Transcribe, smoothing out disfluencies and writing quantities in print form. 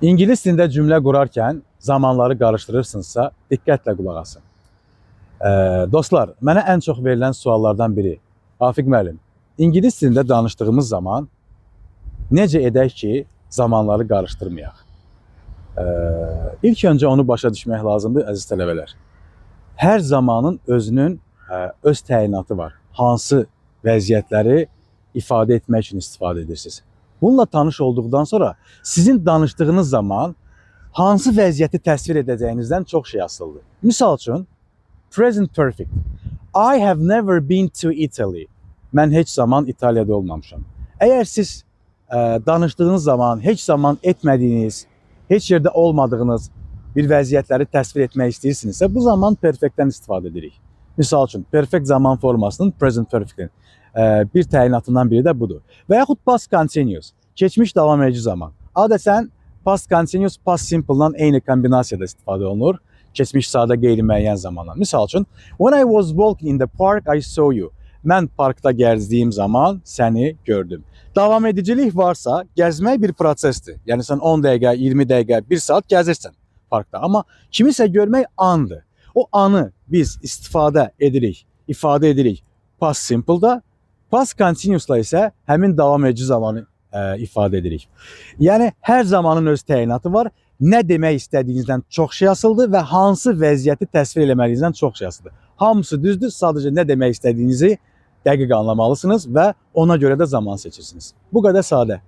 İngilis dilində cümlə qurarkən zamanları qarışdırırsınızsa, diqqətlə qulaq asın. Dostlar, mənə ən çox verilən suallardan biri, Rafiq müəllim, İngilis dilində danışdığımız zaman necə edək ki, zamanları qarışdırmayaq? İlk öncə onu başa düşmək lazımdır, əziz tələbələr. Hər zamanın özünün öz təyinatı var. Hansı vəziyyətləri ifadə etmək üçün istifadə edirsiniz? Bununla tanış olduqdan sonra sizin danışdığınız zaman hansı vəziyyəti təsvir edəcəyinizdən çox şey asılıdır. Misal üçün, present perfect. I have never been to Italy. Mən heç zaman İtaliyada olmamışam. Əgər siz danışdığınız zaman heç zaman etmədiyiniz, heç yerdə olmadığınız bir vəziyyətləri təsvir etmək istəyirsinizsə, bu zaman perfectdən istifadə edirik. Misal üçün, perfect zaman formasının present perfect'in bir təyinatından biri də budur. Və yaxud past continuous, keçmiş davam edici zaman. Adətən past continuous, past simple-dan eyni kombinasiyada istifadə olunur. Keçmiş sadə qeyri-müəyyən zamanla. Misal üçün, when I was walking in the park, I saw you. Mən parkda gəzdiyim zaman səni gördüm. Davam edicilik varsa, gəzmək bir prosesdir. Yəni sən 10 dəqiqə, 20 dəqiqə, 1 saat gəzirsən parkda. Amma kimisə görmək andır. O anı biz istifadə edirik, ifadə edirik past simple-da, past continuous-la isə həmin davam edici zamanı ifadə edirik. Yəni, hər zamanın öz təyinatı var. Nə demək istədiyinizdən çox şey asılıdır və hansı vəziyyəti təsvir eləməliyinizdən çox şey asılıdır. Hamısı düzdür, sadəcə nə demək istədiyinizi dəqiq anlamalısınız və ona görə də zaman seçirsiniz. Bu qədər sadə.